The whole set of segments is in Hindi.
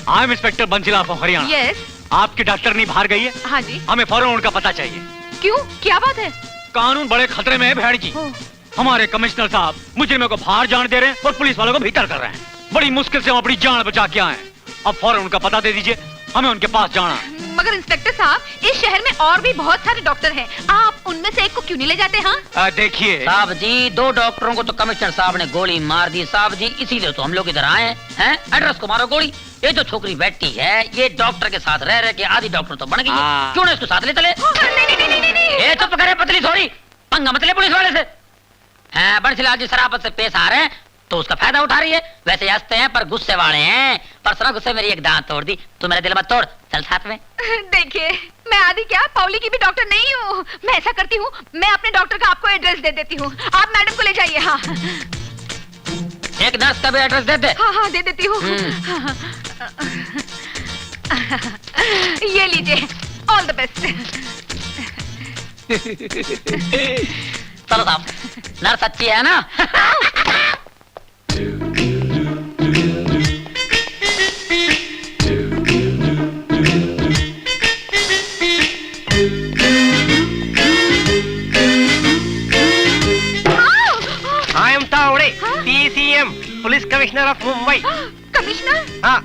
I am inspector Bansilal from Haryana. Yes. आपकी डॉक्टरनी बाहर गई है? हाँ जी। हमें फौरन उनका पता चाहिए। क्यों, क्या बात है? कानून बड़े खतरे में है भेड़ जी। हमारे कमिश्नर साहब मुजरिमों को बाहर जाने दे रहे हैं और पुलिस वालों को भीतर कर रहे हैं। बड़ी मुश्किल से हम अपनी जान बचा के आए हैं। अब फौरन उनका पता दे दीजिए, हमें उनके पास जाना है। मगर इंस्पेक्टर साहब, इस शहर में और भी बहुत सारे डॉक्टर हैं, आप उनमें से एक को क्यों नहीं ले जाते? हाँ देखिए साहब जी, 2 डॉक्टरों को तो कमिश्नर साहब ने गोली मार दी साहब जी, इसीलिए तो हम लोग इधर आए हैं। एड्रेस को मारो गोली। ये जो छोकरी बैठी है, ये डॉक्टर के साथ रह के आधी डॉक्टर तो बन गई है। क्यों ना इसको साथ ले चले? ये चुप करे पतली थोड़ी, पंगा मत ले पुलिस वाले से। बंसीलाल जी शराफत से पेश आ रहे हैं तो उसका फायदा उठा रही है। वैसे हंसते हैं पर गुस्से वाले हैं। परसों गुस्से मेरी एक दांत तोड़ दी, तू मेरा दिल मत तोड़, चल साथ में। देखिए, मैं आदि क्या पाउली की भी डॉक्टर नहीं हूँ। मैं ऐसा करती हूँ, मैं अपने डॉक्टर का आपको एड्रेस दे देती हूँ, आप मैडम को ले जाइए। हाँ एक नर्स का भी एड्रेस दे दे। हाँ दे देती हूँ। ये लीजिए, ऑल द बेस्ट। चलो साहब, नर्स अच्छी है ना? I am Tawde, PCM, police commissioner of Mumbai. Commissioner? हाँ,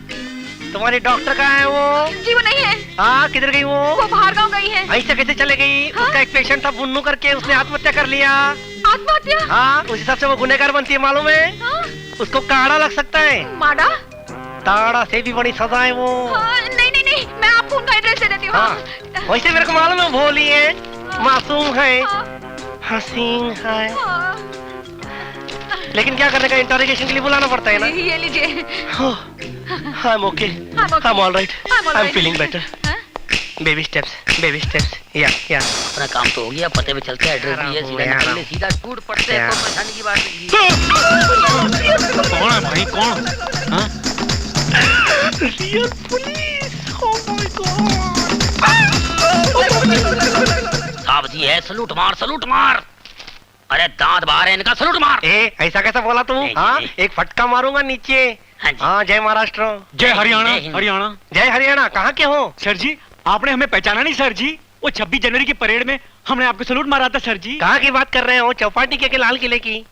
तुम्हारी डॉक्टर कहाँ है वो? जी वो नहीं है। हाँ, किधर गई वो? वो बाहर गाँव गई है। ऐसे कैसे चले गई? उसका एक पेशेंट था बुन्नू करके, उसने आत्महत्या कर लिया। आत्महत्या? हाँ, उस हिसाब से वो गुनहगार बनती है, मालूम है? उसको काड़ा लग सकता है। माड़ा? ताड़ा से भी बड़ी सजा है वो। नहीं, मैं आपको उनका एड्रेस दे देती हूँ। हाँ, वैसे मेरे को मालूम है, भोली है, मासूम है, हसीन है, लेकिन क्या करने का, इंटरोगेशन के लिए बुलाना पड़ता है ना। ये लीजिए। आई am okay, I am all right, I am feeling better. Baby steps, या अपना काम तो हो गया, पते पे चलते हैं, एड्रेस भी है, सीधा निकल ले, सीधा टूट पड़ते हैं, कोई परेशानी की बात नहीं। कौन है भाई, कौन? Real police, oh my God. साहब जी है, सलूट मार। अरे दांत बाहर है इनका, सलूट मार। ऐसा कैसा बोला तू? हाँ, एक फटका मारूंगा नीचे। हाँ, जय महाराष्ट्र। जय हरियाणा। जय हरियाणा। कहाँ के हो? सर जी, आपने हमें पहचाना नहीं सर जी? वो 26 जनवरी की परेड में हमने आपको सलूट मारा था सर जी। कहाँ की बात कर रहे हो? चौपाटी के लाल किले की?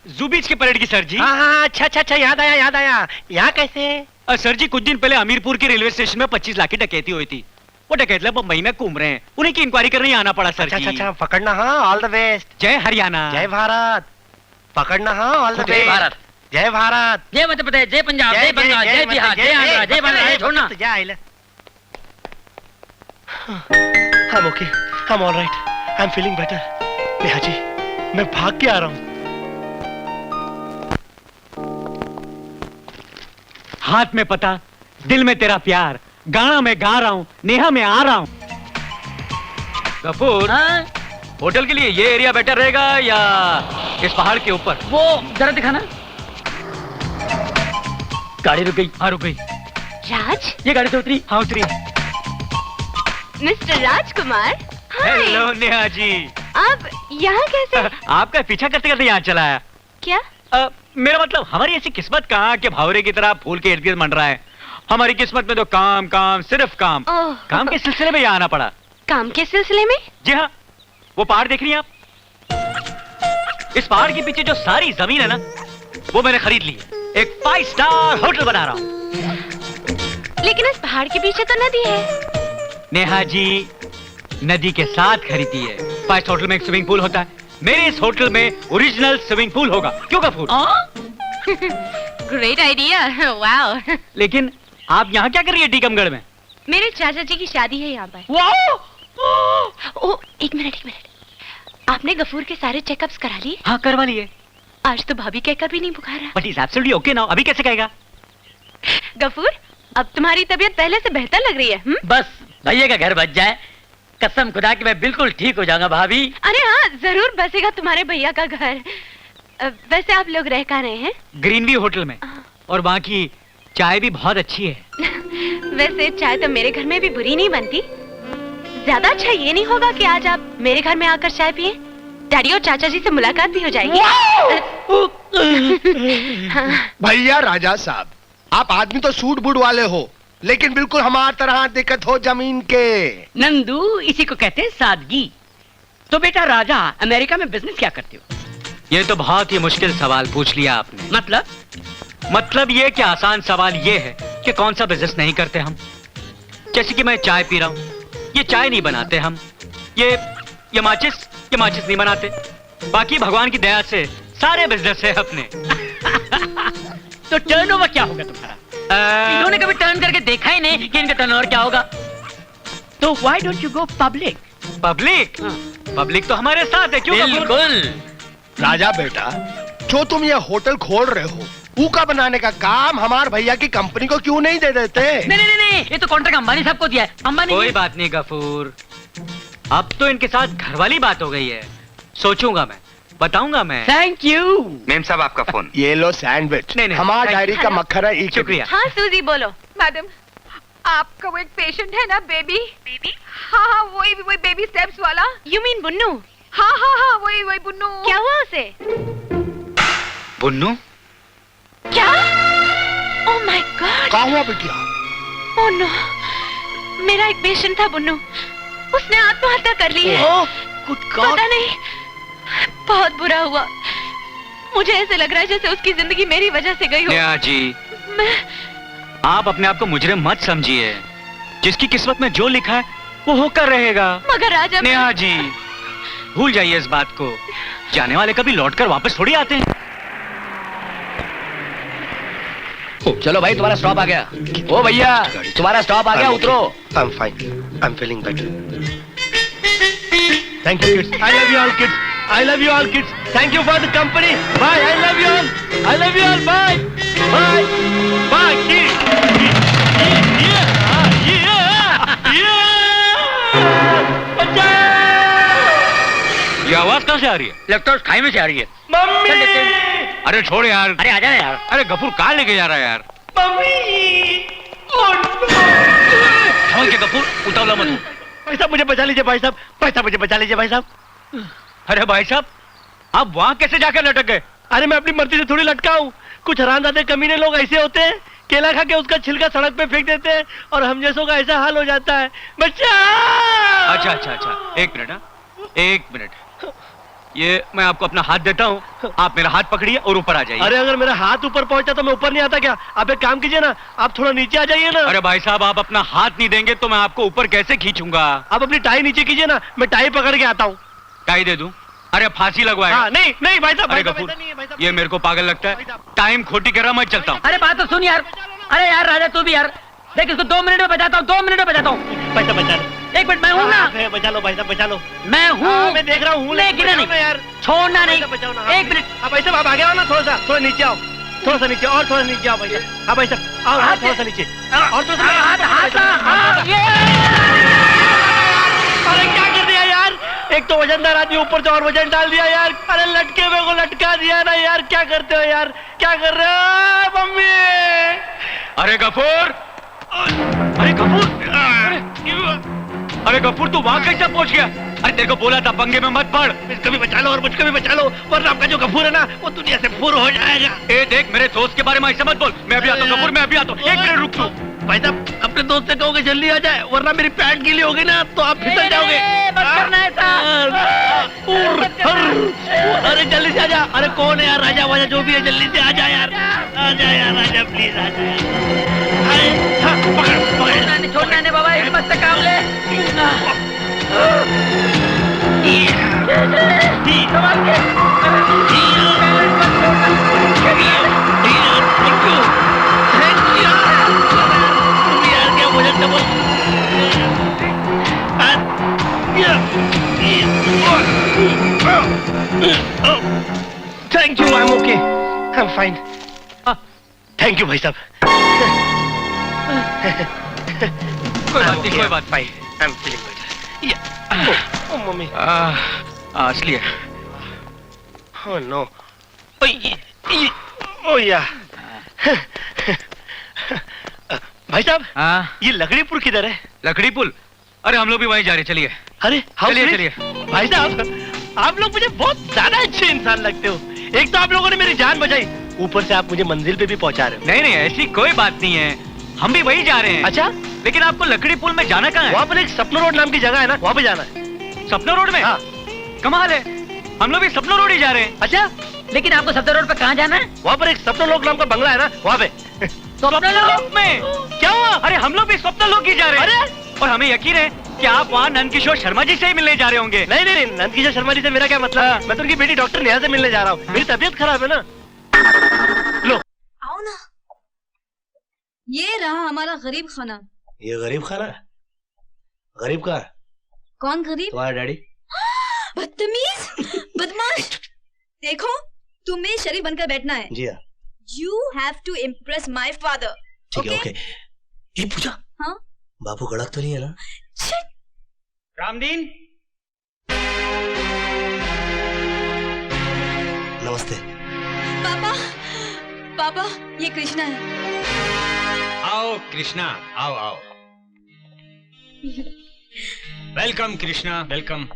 जू बीच की परेड की सर जी। हाँ, अच्छा, याद आया। यहाँ कैसे? सर जी, कुछ दिन पहले हमीरपुर के रेलवे स्टेशन में 25 लाख की डकैती हुई थी। वो डकैत लोग मुंबई में घूम रहे हैं, उन्हीं की इंक्वायरी करने आना पड़ा सर जी। अच्छा, पकड़ना। हाँ, ऑल द बेस्ट। जय हरियाणा। जय भारत। पकड़ना। हाँ, ऑल द बेस्ट। जय भारत। जय भारत। जय मध्य प्रदेश, जय पंजाब, जय बंगाल, जय बिहार, जय आंध्र, जय बांग्लादेश। छोड़ना। जय। I'm okay, I'm all right, I'm feeling better। Neha ji, मैं भाग के आ रहा हूँ। हाथ में पता, दिल में तेरा प्यार, गाना मैं गा रहा हूँ, नेहा मैं आ रहा हूँ। गफूर, होटल के लिए ये एरिया बेटर रहेगा या इस पहाड़ के ऊपर? वो जरा दिखाना। गाड़ी रुक गई। हाँ, रुक गई। राज, ये गाड़ी से उतरी? हाँ, उतरी। मिस्टर राजकुमार। हेलो नेहा जी। आप यहाँ कैसे? आपका पीछा करते करते यहाँ चला आया। क्या? मेरा मतलब, हमारी ऐसी किस्मत कहाँ कि भावरे की तरह फूल के इर्द गिर्द मंड रहा है। हमारी किस्मत में तो काम, सिर्फ काम। काम के सिलसिले में यहाँ आना पड़ा। काम के सिलसिले में? जी हाँ, वो पहाड़ देख रही हैं आप? इस पहाड़ के पीछे जो सारी जमीन है ना, वो मैंने खरीद ली है। एक 5 स्टार होटल बना रहा हूँ। लेकिन इस पहाड़ के पीछे तो नदी है। नेहा जी, नदी के साथ खरीदी है। 5 होटल में एक स्विमिंग पूल होता है, मेरे इस होटल में ओरिजिनल स्विमिंग पूल होगा। क्यों गफूर? Great idea, wow. लेकिन आप यहाँ क्या कर रही है टीकमगढ़ में? मेरे चाचा जी की शादी है यहाँ पर। वाओ! एक मिनट। आपने गफूर के सारे चेकअप्स करा लिए? हाँ, करवा लिए। आज तो भाभी कहकर भी नहीं बुखार। But is absolutely okay now. अभी कैसे कहेगा? गफूर, अब तुम्हारी तबीयत पहले से बेहतर लग रही है। बस भैया का घर बच जाए, कसम खुदा कि मैं बिल्कुल ठीक हो जाऊंगा भाभी। अरे हाँ, जरूर बसेगा तुम्हारे भैया का घर। वैसे आप लोग रह कहाँ रहे हैं? ग्रीन व्यू होटल में, और वहाँ की चाय भी बहुत अच्छी है। वैसे चाय तो मेरे घर में भी बुरी नहीं बनती। ज्यादा अच्छा ये नहीं होगा कि आज आप मेरे घर में आकर चाय पिए? डैडी और चाचा जी से मुलाकात भी हो जाएगी। भैया राजा साहब, आप आदमी तो सूट बूट वाले हो, लेकिन बिल्कुल हमारी तरह दिक्कत हो जमीन के। नंदू, इसी को कहते हैं सादगी। तो बेटा राजा, अमेरिका में बिजनेस क्या करते हो? ये तो बहुत ही मुश्किल सवाल पूछ लिया आपने। मतलब ये कि आसान सवाल ये है कि कौन सा बिजनेस नहीं करते हम। जैसे कि मैं चाय पी रहा हूँ, ये चाय नहीं बनाते हम। ये माचिस नहीं बनाते। बाकी भगवान की दया से सारे बिजनेस है अपने। तो टर्नओवर क्या होगा तुम्हारा? इन्होंने कभी टर्न करके देखा ही नहीं कि इनका टर्नओवर क्या होगा। तो why don't you go public? Public तो हमारे साथ है। क्यों कपूर? बिल्कुल। राजा बेटा, जो तुम ये होटल खोल रहे हो, ऊका बनाने का काम हमारे भैया की कंपनी को क्यों नहीं दे देते? नहीं, ये तो कॉन्ट्रैक्ट अंबानी साहब को दिया है। अंबानी कोई बात नहीं गफूर, अब तो इनके साथ घर वाली बात हो गई है। सोचूंगा मैं, बताऊंगा मैं। Thank you. मेम साहब आपका फोन। ये लो सैंडविच। नहीं, हमारा thank डायरी you। का मक्खर है। शुक्रिया। हाँ सूजी बोलो। मैडम, आपका वो एक पेशेंट है ना, बेबी? हाँ, वही बेबी स्टेप्स वाला। You mean Bunnu? हाँ, वही बुन्नू। क्या हुआ उसे? बुन्नू? क्या? Oh my God. कहाँ हुआ बिटिया? ओह नो, मेरा एक पेशेंट था बुन्नू, उसने आत्महत्या कर ली है। पता नहीं, बहुत बुरा हुआ। मुझे ऐसे लग रहा है जैसे उसकी जिंदगी मेरी वजह से गई हो। नेहा जी, आप अपने आप को मुजरिम मत समझिए। जिसकी किस्मत में जो लिखा है वो होकर रहेगा। मगर राजा, नेहा जी, भूल जाइए इस बात को। जाने वाले कभी लौटकर वापस थोड़ी आते हैं। चलो भाई, तुम्हारा स्टॉप आ गया। ओ भैया, तुम्हारा स्टॉप आ गया, उतरो। I'm fine. I'm feeling better. Thank you, kids. I love you all, kids. I love you all, kids. Thank you for the company. Bye. I love you all. I love you all. Bye. Bye. Bye, kids. ये आवाज कहाँ से आ रही है? लगता है उस खाई में से आ रही है। मम्मी! चल देखते हैं। अरे छोड़ यार। अरे आजा यार। अरे गफूर कहाँ लेके जा रहा है यार? मम्मी! समझ के गफूर, उतावला मत हो। भाई साहब मुझे बचा लीजिए भाई साहब। भाई साहब मुझे बचा लीजिए भाई साहब। अरे भाई साहब, आप वहाँ कैसे जाकर लटक गए? अरे मैं अपनी मर्जी से थोड़ी लटका हूँ। कुछ हरामजादे कमीने लोग ऐसे होते हैं, केला खा के उसका छिलका सड़क पे फेंक देते हैं और हम जैसों का ऐसा हाल हो जाता है। बच्चा! अच्छा, एक मिनट। हाँ, एक मिनट। ये मैं आपको अपना हाथ देता हूँ, आप मेरा हाथ पकड़िए और ऊपर आ जाइए। अरे अगर मेरा हाथ ऊपर पहुंचा तो मैं ऊपर नहीं आता क्या? आप एक काम कीजिए ना, आप थोड़ा नीचे आ जाइए ना। अरे भाई साहब, आप अपना हाथ नहीं देंगे तो मैं आपको ऊपर कैसे खींचूंगा? आप अपनी टाई नीचे कीजिए ना, मैं टाई पकड़ के आता हूँ। टाई दे दूं? अरे फांसी लगवाएगा? हाँ, नहीं भाई साहब। अरे भाई साहब, गफूर, ऐसा नहीं है, भाई साहब। ये मेरे को पागल लगता है। टाइम खोटी कर रहा, मैं चलता हूँ। अरे बात तो सुन यार। अरे यार राजा, तू भी यार देख, इसको 2 मिनट में बचाता हूँ। 2 मिनट में बचाता हूँ। भाई साहब बचा लो। 1 मिनट, मैं हूँ ना। बचा लो भाई साहब, बचा लो। मैं हूँ, मैं देख रहा हूँ। लेकिन बचाओ नहीं ना यार, छोड़ना नहीं। बचाओ ना। 1 मिनट। हाँ भाई साहब, आप आगे आओ ना, थोड़ा नीचे आओ। थोड़ा सा नीचे, और थोड़ा नीचे आओ भाई साहब। हाँ भाई साहब, आओ हाथ थोड़ा सा नीचे और थोड़ा सा। अरे क्या कर दिया यार? एक तो वजनदार आदमी, ऊपर से और वजन डाल दिया यार। अरे लटके में को लटका दिया ना यार। क्या करते हो यार? क्या कर रहे हो मम्मी? अरे गफूर! अरे गफूर! अरे गफूर, तू वहां कैसे पहुंच गया? अरे तेरे को बोला था पंगे में मत पड़। इसको भी बचा लो और मुझको भी बचा लो, वरना आपका जो गफूर है ना वो दुनिया से फूर हो जाएगा। ए देख, मेरे दोस्त के बारे में ऐसे मत बोल। मैं अभी आता हूँ गफूर, मैं अभी आता हूँ। 1 मिनट रुक तू। भाई साहब, अपने दोस्त से कहोगे जल्दी आ जाए, वरना मेरी पैंट गीली होगी ना तो आप फिसल जाओगे। अरे जल्दी से आ जा। अरे कौन है यार? राजा वाजा जो भी है, जल्दी से आ जा यार। आ जा यार राजा, प्लीज आ जा। छोड़ना नहीं बाबा, एक मस्त काम ले। Thank you, I am okay, I am fine. Thank you भाई साहब। कोई बात fine, I am feeling better. ओ मम्मी, असली है। ओह नो, ओ या। भाई साहब, ये लकड़ी पुल किधर है? लकड़ी पुल? अरे हम लोग भी वहीं जा रहे, चलिए। अरे चलिए। भाई साहब, आप लोग मुझे बहुत ज्यादा अच्छे इंसान लगते हो। एक तो आप लोगों ने मेरी जान बचाई, ऊपर से आप मुझे मंजिल पे भी पहुंचा रहे हो। नहीं, ऐसी कोई बात नहीं है। हम भी वही जा रहे हैं। अच्छा, लेकिन आपको लकड़ी पुल में जाना कहाँ है? वहाँ पर एक सपनो रोड नाम की जगह है ना, वहाँ पे जाना है। सपनो रोड में? हाँ। कमाल है, हम लोग भी सपनो रोड ही जा रहे हैं। अच्छा, लेकिन आपको सफदर रोड पे कहाँ जाना है? वहाँ पर एक सपनो लोक नाम का बंगला है ना, वहाँ पे। स्वप्नलोक में? क्या हुआ? अरे हम लोग भी स्वप्नलोक ही जा रहे हैं। और हमें यकीन है कि आप वहाँ नंदकिशोर शर्मा जी से ही मिलने जा रहे होंगे। नहीं नहीं नहीं, नंदकिशोर शर्मा जी से मेरा क्या मतलब? मैं तो उनकी बेटी डॉक्टर नेहा से मिलने जा रहा हूँ। मेरी तबीयत खराब है ना। लो आओ ना, ये रहा हमारा गरीब खाना। ये गरीब खाना है? गरीब कहाँ है? कौन गरीब? तुम्हारा डैडी। बदतमीज, बदमाश। देखो, तुम्हें शरीफ बनकर बैठना है। जी हाँ। You have to impress my father. ठीक है, ओके। ये पूजा, हाँ? बापू कड़क तो नहीं है ना? रामदीन, नमस्ते। पापा, पापा, ये कृष्णा है। आओ कृष्णा, आओ आओ। Welcome Krishna, welcome.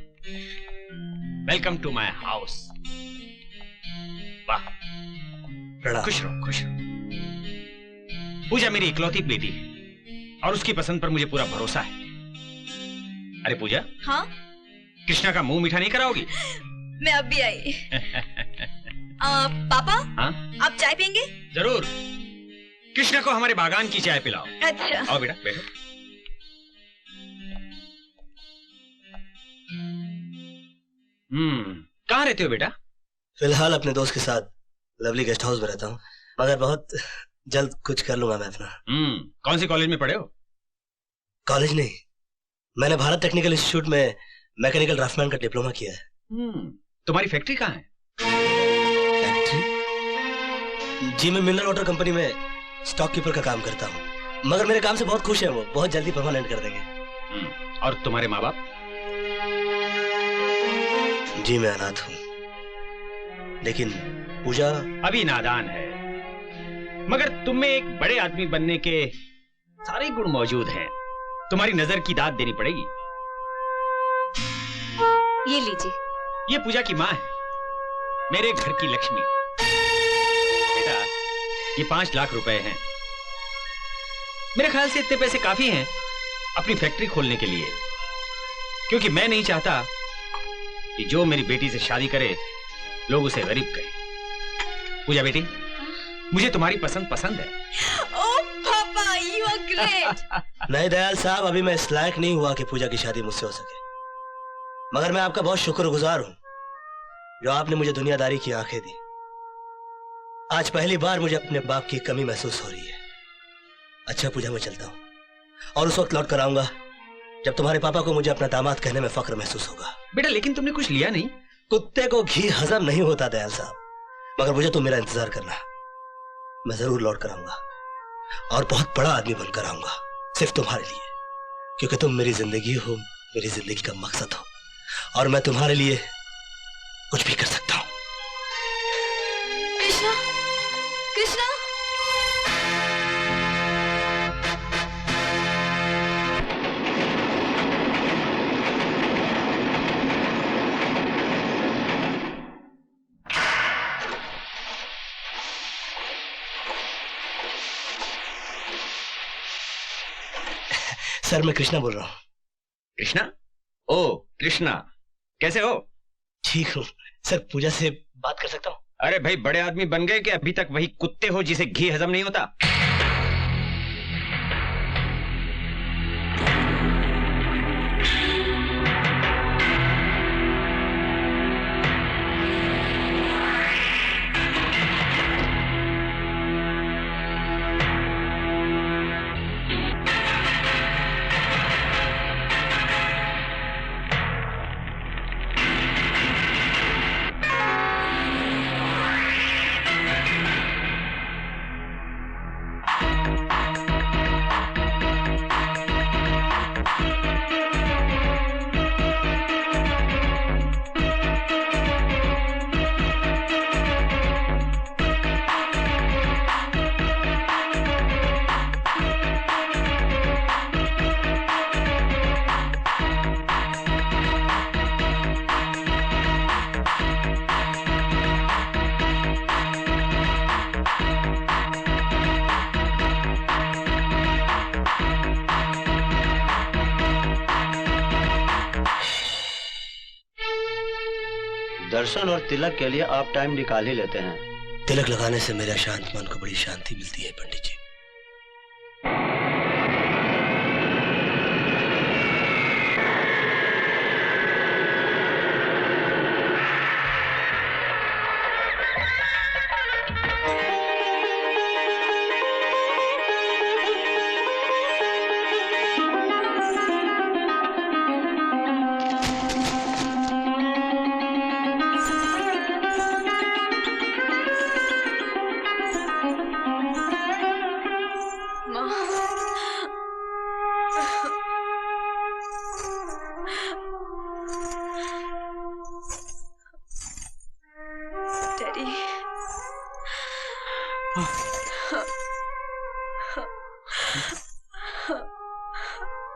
Welcome to my house. वाह, प्रणाम। खुश रहो, खुश रहो। पूजा मेरी इकलौती बेटी है और उसकी पसंद पर मुझे पूरा भरोसा है। अरे पूजा, हाँ? कृष्णा का मुंह मीठा नहीं कराओगी? मैं अब भी आई। पापा, हाँ? आप चाय पियेंगे? जरूर। कृष्णा को हमारे बागान की चाय पिलाओ। अच्छा। आओ बेटा, बैठो। कहाँ रहते हो बेटा? फिलहाल अपने दोस्त के साथ लवली गेस्ट हाउस में रहता हूँ, मगर बहुत जल्द कुछ कर लूंगा मैं अपना। कौन से कॉलेज में पढ़े हो? कॉलेज नहीं, मैंने भारत टेक्निकल इंस्टीट्यूट में मैकेनिकल ड्राफ्टमैन का डिप्लोमा किया है। तुम्हारी फैक्ट्री कहाँ है? फैक्ट्री? जी, मैं मिनरल वाटर कंपनी में स्टॉक कीपर का काम करता हूँ, मगर मेरे काम से बहुत खुश है वो, बहुत जल्दी परमानेंट कर देंगे। और तुम्हारे माँ बाप? जी, मैं अनाथ हूँ, लेकिन पूजा अभी नादान है, मगर तुम में एक बड़े आदमी बनने के सारे गुण मौजूद हैं। तुम्हारी नजर की दाद देनी पड़ेगी। ये लीजिए। ये पूजा की माँ है, मेरे घर की लक्ष्मी। बेटा, ये 5 लाख रुपए हैं। मेरे ख्याल से इतने पैसे काफी हैं अपनी फैक्ट्री खोलने के लिए, क्योंकि मैं नहीं चाहता कि जो मेरी बेटी से शादी करे लोग उसे गरीब कहें। पूजा बेटी, मुझे तुम्हारी पसंद है। ओह पापा, यू आर ग्रेट। नहीं दयाल साहब, अभी मैं इस लायक नहीं हुआ कि पूजा की शादी मुझसे हो सके, मगर मैं आपका बहुत शुक्रगुजार हूं जो आपने मुझे दुनियादारी की आंखें दी। आज पहली बार मुझे अपने बाप की कमी महसूस हो रही है। अच्छा पूजा, मैं चलता हूं और उस वक्त लौट कर आऊंगा जब तुम्हारे पापा को मुझे अपना दामाद कहने में फख्र महसूस होगा। बेटा, लेकिन तुमने कुछ लिया नहीं। कुत्ते को घी हजम नहीं होता दयाल साहब, मगर मुझे तुम मेरा इंतजार करना। मैं जरूर लौट कर आऊंगा और बहुत बड़ा आदमी बनकर आऊंगा, सिर्फ तुम्हारे लिए, क्योंकि तुम मेरी जिंदगी हो, मेरी जिंदगी का मकसद हो, और मैं तुम्हारे लिए कुछ भी कर सकता हूं। कृष्णा, कृष्णा। सर, मैं कृष्णा बोल रहा हूँ। कृष्णा? ओ कृष्णा, कैसे हो? ठीक हूँ सर, पूजा से बात कर सकता हूँ? अरे भाई, बड़े आदमी बन गए कि अभी तक वही कुत्ते हो जिसे घी हजम नहीं होता? दर्शन और तिलक के लिए आप टाइम निकाल ही लेते हैं। तिलक लगाने से मेरे शांत मन को बड़ी शांति मिलती है पंडित जी।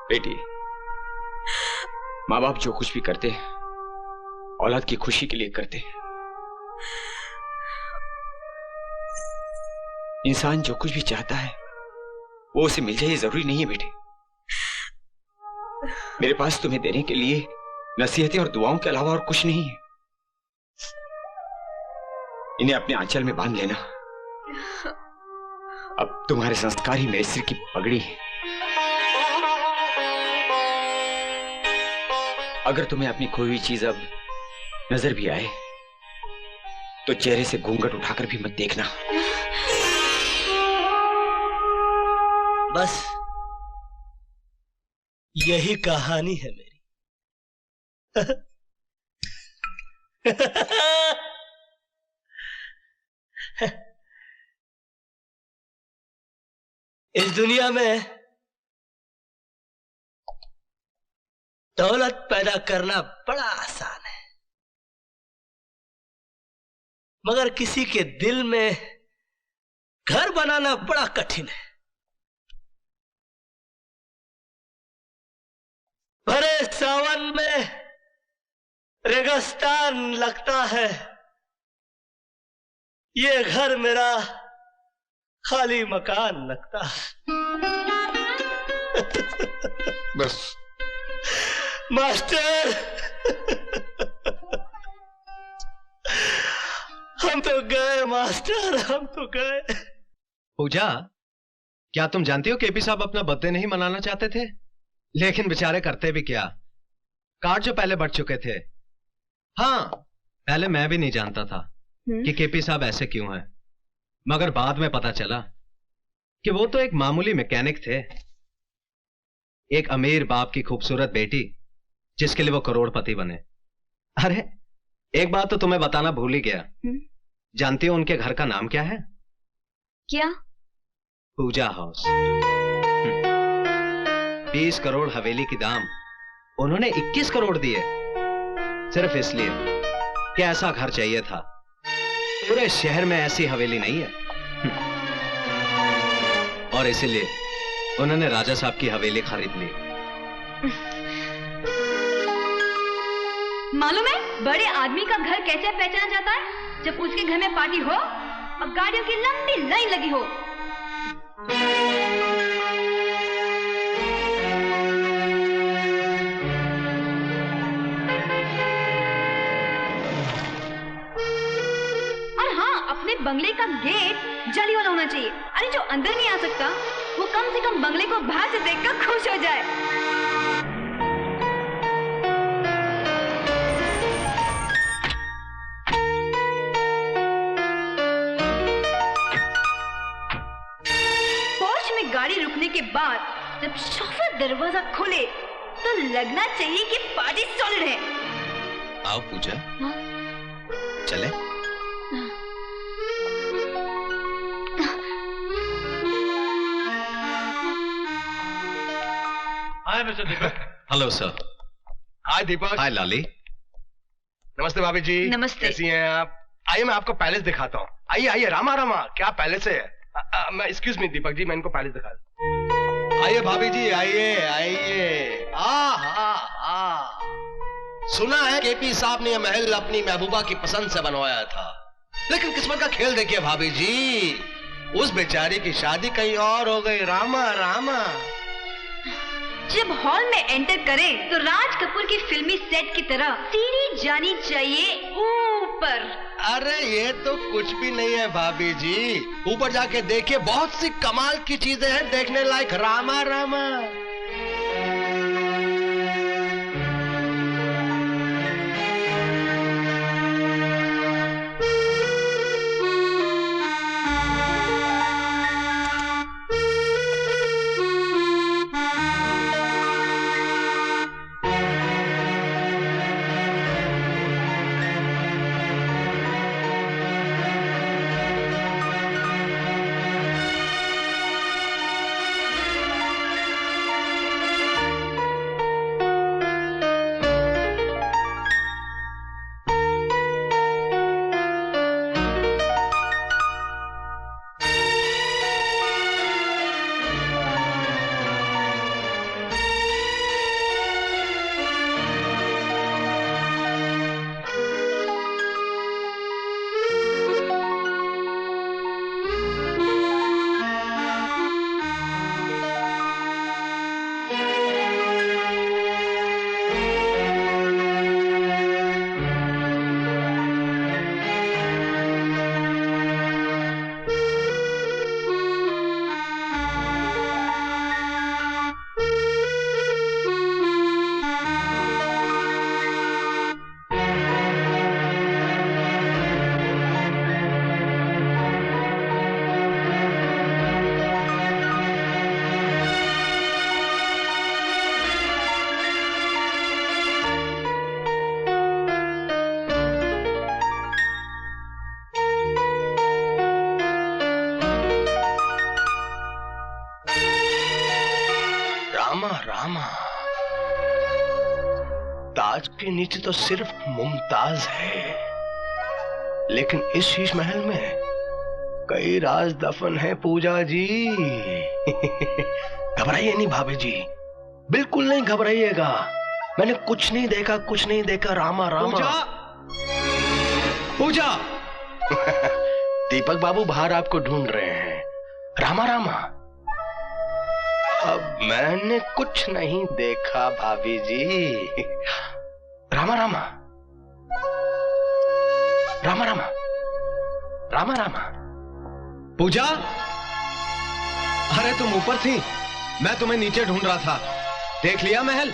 बेटी, माँ बाप जो कुछ भी करते हैं औलाद की खुशी के लिए करते हैं। इंसान जो कुछ भी चाहता है वो उसे मिल जाए ये जरूरी नहीं है बेटे। मेरे पास तुम्हें देने के लिए नसीहतें और दुआओं के अलावा और कुछ नहीं है। इन्हें अपने आंचल में बांध लेना। अब तुम्हारे संस्कार ही मेरे सिर की पगड़ी है। अगर तुम्हें अपनी खोई हुई चीज अब नजर भी आए तो चेहरे से घूंघट उठाकर भी मत देखना। बस यही कहानी है मेरी। इस दुनिया में दौलत पैदा करना बड़ा आसान है, मगर किसी के दिल में घर बनाना बड़ा कठिन है। भरे सावन में रेगिस्तान लगता है, ये घर मेरा खाली मकान लगता है। बस मास्टर, हम तो गए मास्टर, हम तो गए। पूजा, क्या तुम जानती हो केपी साहब अपना बर्थडे नहीं मनाना चाहते थे, लेकिन बेचारे करते भी क्या, कार्ड जो पहले बढ़ चुके थे। हाँ, पहले मैं भी नहीं जानता था कि केपी साहब ऐसे क्यों हैं, मगर बाद में पता चला कि वो तो एक मामूली मैकेनिक थे। एक अमीर बाप की खूबसूरत बेटी जिसके लिए वो करोड़पति बने। अरे एक बात तो तुम्हें बताना भूल ही गया। जानती हो उनके घर का नाम क्या है? क्या? पूजा हाउस। 20 करोड़ हवेली की दाम उन्होंने 21 करोड़ दिए, सिर्फ इसलिए कि ऐसा घर चाहिए था। पूरे शहर में ऐसी हवेली नहीं है। और इसीलिए उन्होंने राजा साहब की हवेली खरीद ली। मालूम है बड़े आदमी का घर कैसे पहचाना जाता है? जब उसके घर में पार्टी हो और गाड़ियों की लंबी लाइन लगी हो। और हाँ, अपने बंगले का गेट जाली वाला होना चाहिए। अरे जो अंदर नहीं आ सकता वो कम से कम बंगले को बाहर से देखकर खुश हो जाए। गाड़ी रुकने के बाद जब शोफर दरवाजा खोले तो लगना चाहिए कि पार्टी सॉलिड है। आओ पूजा। हाँ? चले? Hi mister Deepak. Hello sir. Hi Deepak. Hi Lali. नमस्ते भाभी जी। नमस्ते। कैसी हैं आप? आइए मैं आपको पैलेस दिखाता हूँ। आइए आइए, रामा रामा, क्या पैलेस है। मैं एक्सक्यूज मी दीपक जी, मैं इनको पैलेस दिखा दूं। आइए भाभी जी, आइए आइए। सुना है केपी साहब ने यह महल अपनी महबूबा की पसंद से बनवाया था, लेकिन किस्मत का खेल देखिए भाभी जी, उस बेचारी की शादी कहीं और हो गई। रामा रामा। जब हॉल में एंटर करे तो राज कपूर की फिल्मी सेट की तरह सीढ़ी जानी चाहिए ऊपर। अरे ये तो कुछ भी नहीं है भाभी जी, ऊपर जाके देखिए, बहुत सी कमाल की चीजें हैं देखने लायक। रामा रामा। रामा, ताज के नीचे तो सिर्फ मुमताज है, लेकिन इस शीश महल में कई राज दफन है पूजा जी। घबराइए नहीं भाभी जी, बिल्कुल नहीं घबराइएगा। मैंने कुछ नहीं देखा, कुछ नहीं देखा। रामा रामा। पूजा दीपक बाबू बाहर आपको ढूंढ रहे हैं। रामा रामा, अब मैंने कुछ नहीं देखा भाभी जी। रामा रामा, रामा रामा, रामा रामा। पूजा, अरे तुम ऊपर थी, मैं तुम्हें नीचे ढूंढ रहा था। देख लिया महल?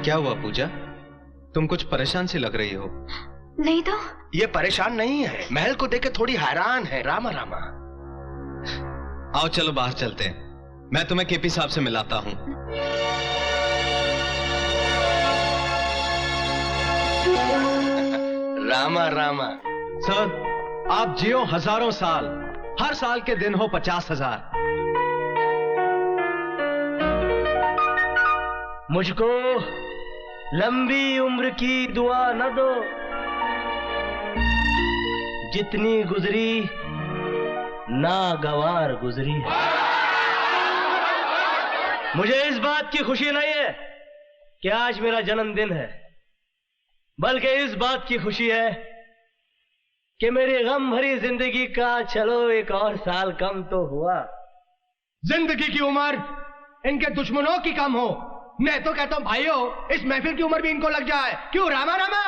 क्या हुआ पूजा, तुम कुछ परेशान सी लग रही हो? नहीं तो। ये परेशान नहीं है, महल को देख के थोड़ी हैरान है। रामा रामा, आओ चलो बाहर चलते हैं, मैं तुम्हें केपी साहब से मिलाता हूं। रामा रामा। सर, आप जियो हजारों साल, हर साल के दिन हो 50,000। मुझको लंबी उम्र की दुआ न दो, जितनी गुजरी नागवार गुजरी। मुझे इस बात की खुशी नहीं है कि आज मेरा जन्मदिन है, बल्कि इस बात की खुशी है कि मेरी गम भरी जिंदगी का चलो एक और साल कम तो हुआ। जिंदगी की उम्र इनके दुश्मनों की कम हो। मैं तो कहता हूँ भाइयों, इस महफिल की उम्र भी इनको लग जाए। क्यों रामा रामा?